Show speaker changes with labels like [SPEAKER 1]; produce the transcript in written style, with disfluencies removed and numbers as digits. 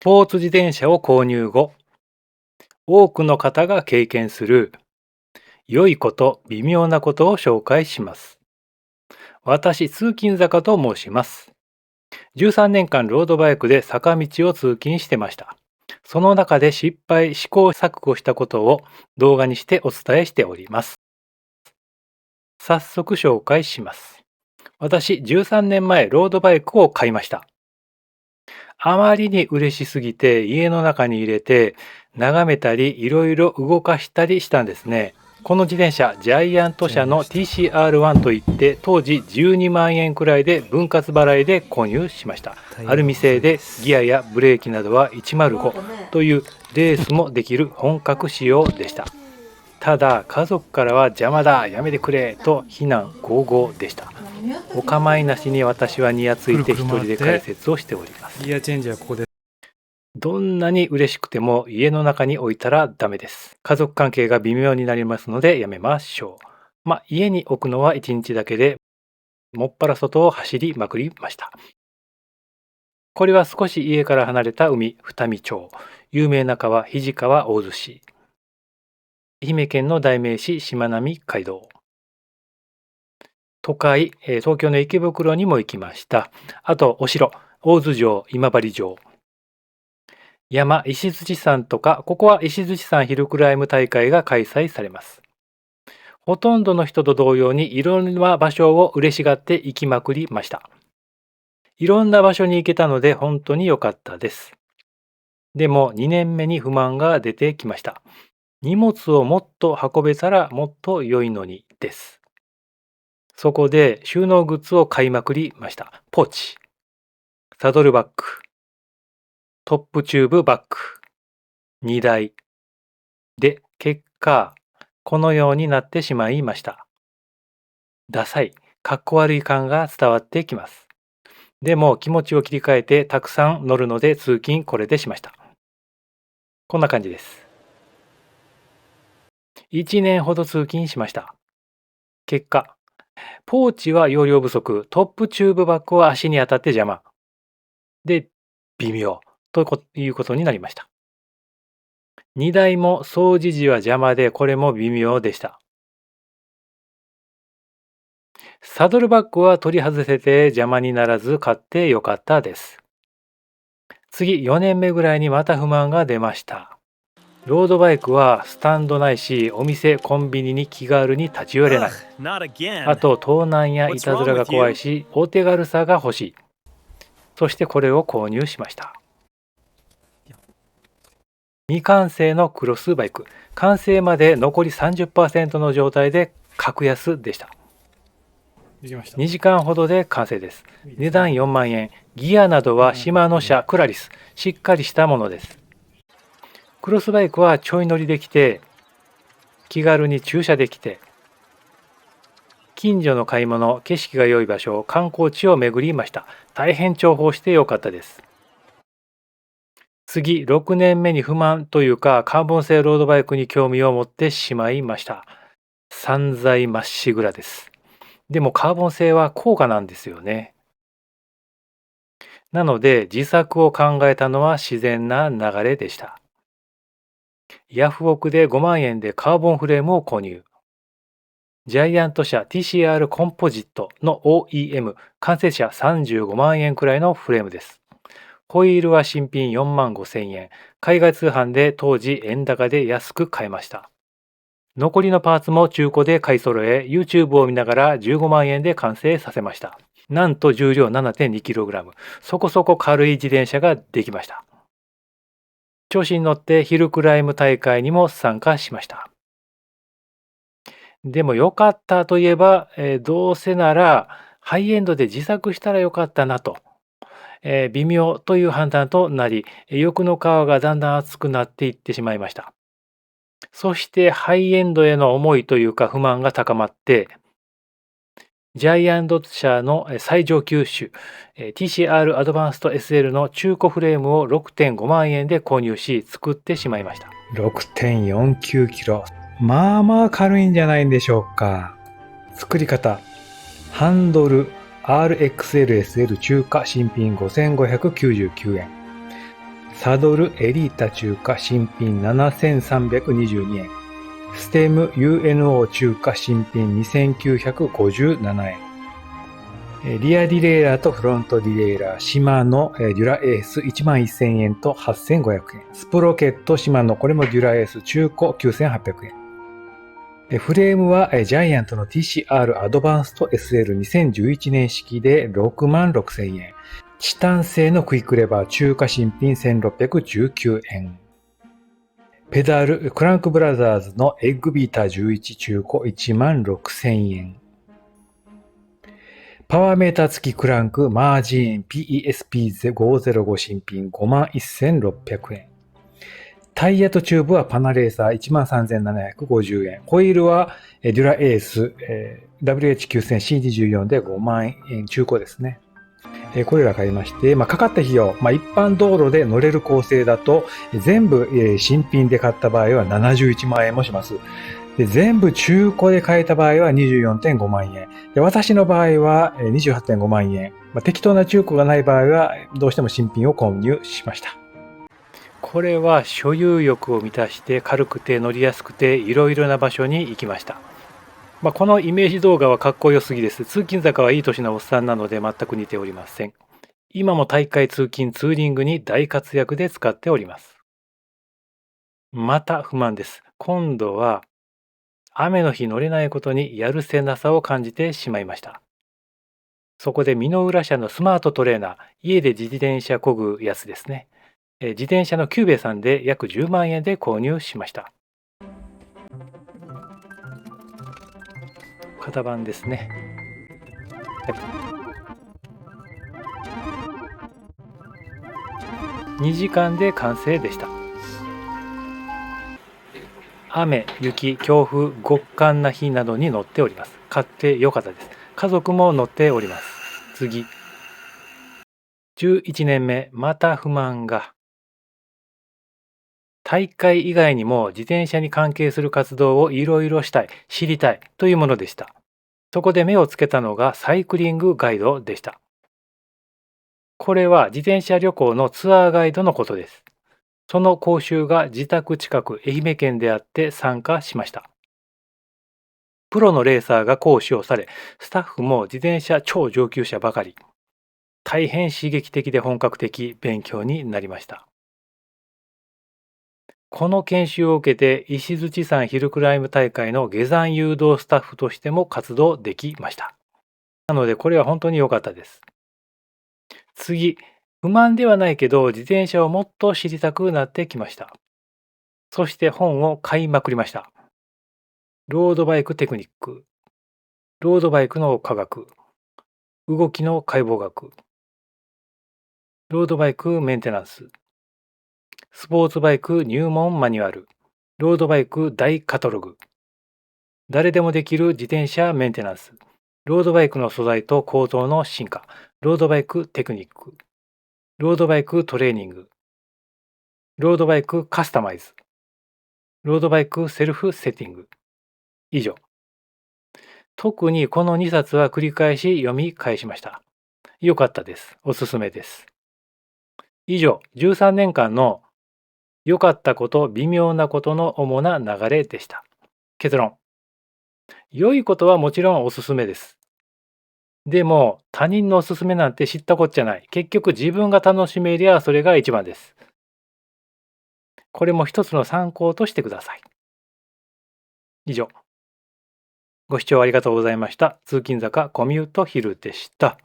[SPEAKER 1] スポーツ自転車を購入後、多くの方が経験する良いこと、微妙なことを紹介します。私、通勤坂と申します。13年間ロードバイクで坂道を通勤してました。その中で失敗、試行錯誤したことを動画にしてお伝えしております。早速紹介します。私、13年前ロードバイクを買いました。あまりに嬉しすぎて家の中に入れて眺めたりいろいろ動かしたりしたんですね。この自転車ジャイアント社の TCR1 といって当時12万円くらいで分割払いで購入しました。アルミ製でギアやブレーキなどは105というレースもできる本格仕様でした。ただ家族からは邪魔だやめてくれと非難合々でした。お構いなしに私はニヤついて一人で解説をしております。
[SPEAKER 2] ギアチェンジはここで。
[SPEAKER 1] どんなに嬉しくても家の中に置いたらダメです。家族関係が微妙になりますのでやめましょう。家に置くのは1日だけで、もっぱら外を走りまくりました。これは少し家から離れた海、二見町、有名な川、肱川大洲市、愛媛県の代名詞、しまなみ海道。都会、東京の池袋にも行きました。あと、お城、大洲城、今治城。山、石鎚山とか、ここは石鎚山ヒルクライム大会が開催されます。ほとんどの人と同様にいろんな場所を嬉しがって行きまくりました。いろんな場所に行けたので本当に良かったです。でも2年目に不満が出てきました。荷物をもっと運べたらもっと良いのにです。そこで収納グッズを買いまくりました。ポーチ、サドルバッグ、トップチューブバッグ、荷台。で、結果、このようになってしまいました。ダサい、かっこ悪い感が伝わってきます。でも気持ちを切り替えてたくさん乗るので通勤これでしました。こんな感じです。1年ほど通勤しました。結果、ポーチは容量不足、トップチューブバッグは足に当たって邪魔。で、微妙ということになりました。荷台も掃除時は邪魔でこれも微妙でした。サドルバッグは取り外せて邪魔にならず買ってよかったです。次4年目ぐらいにまた不満が出ました。ロードバイクはスタンドないしお店コンビニに気軽に立ち寄れない。あと盗難やいたずらが怖いしお手軽さが欲しい。そしてこれを購入しました。未完成のクロスバイク。完成まで残り 30% の状態で格安でした。2時間ほどで完成です。値段4万円。ギアなどはシマノ社クラリス。しっかりしたものです。クロスバイクはちょい乗りできて、気軽に駐車できて、近所の買い物、景色が良い場所、観光地を巡りました。大変重宝してよかったです。次、6年目に不満というか、カーボン製ロードバイクに興味を持ってしまいました。散財まっしぐらです。でもカーボン製は高価なんですよね。なので自作を考えたのは自然な流れでした。ヤフオクで5万円でカーボンフレームを購入。ジャイアント社 TCR コンポジットの OEM、完成車35万円くらいのフレームです。ホイールは新品4万5千円。海外通販で当時円高で安く買えました。残りのパーツも中古で買い揃え、YouTube を見ながら15万円で完成させました。なんと重量 7.2kg。そこそこ軽い自転車ができました。調子に乗ってヒルクライム大会にも参加しました。でも良かったといえば、どうせならハイエンドで自作したらよかったなと。微妙という判断となり、欲の皮がだんだん厚くなっていってしまいました。そしてハイエンドへの思いというか不満が高まって、ジャイアント社の最上級種 TCR アドバンスト SL の中古フレームを 6.5 万円で購入し作ってしまいました。6.49 キロ。まあまあ軽いんじゃないんでしょうか。作り方。ハンドル RXLSL 中華新品5599円。サドルエリータ中華新品7322円。ステム UNO 中華新品2957円。リアディレイラーとフロントディレイラー、シマノデュラエース11000円と8500円。スプロケットシマノ、これもデュラエース中古9800円。フレームはジャイアントの TCR アドバンスト SL2011 年式で66000円。チタン製のクイックレバー中華新品1619円。ペダルクランクブラザーズのエッグビーター11中古16000円。パワーメーター付きクランクマージーン PESP505 新品51600円。タイヤとチューブはパナレーサー13750円。ホイールはデュラエース WH9000CD14 で5万円中古ですね。これら買いまして、かかった費用、一般道路で乗れる構成だと全部新品で買った場合は71万円もします。で全部中古で買えた場合は 24.5 万円。で私の場合は 28.5 万円。適当な中古がない場合はどうしても新品を購入しました。これは所有欲を満たして軽くて乗りやすくていろいろな場所に行きました。このイメージ動画はかっこよすぎです。通勤坂はいい年のおっさんなので全く似ておりません。今も大会通勤ツーリングに大活躍で使っております。また不満です。今度は雨の日乗れないことにやるせなさを感じてしまいました。そこで箕浦社のスマートトレーナー、家で自転車漕ぐやつですね。自転車のキューベさんで約10万円で購入しました。型番ですね。2時間で完成でした。雨、雪、強風、極寒な日などに乗っております。買ってよかったです。家族も乗っております。次。11年目、また不満が。大会以外にも自転車に関係する活動をいろいろしたい、知りたいというものでした。そこで目をつけたのがサイクリングガイドでした。これは自転車旅行のツアーガイドのことです。その講習が自宅近く愛媛県であって参加しました。プロのレーサーが講師をされ、スタッフも自転車超上級者ばかり。大変刺激的で本格的勉強になりました。この研修を受けて石鎚山ヒルクライム大会の下山誘導スタッフとしても活動できました。なのでこれは本当に良かったです。次、不満ではないけど自転車をもっと知りたくなってきました。そして本を買いまくりました。ロードバイクテクニック、ロードバイクの科学、動きの解剖学、ロードバイクメンテナンス、スポーツバイク入門マニュアル、ロードバイク大カタログ、誰でもできる自転車メンテナンス、ロードバイクの素材と構造の進化、ロードバイクテクニック、ロードバイクトレーニング、ロードバイクカスタマイズ、ロードバイクセルフセッティング。以上。特にこの2冊は繰り返し読み返しました。良かったです。おすすめです。以上、13年間の良かったこと、微妙なことの主な流れでした。結論。良いことはもちろんおすすめです。でも、他人のおすすめなんて知ったこっちゃない。結局自分が楽しめりゃそれが一番です。これも一つの参考としてください。以上。ご視聴ありがとうございました。通勤坂コミュートヒルでした。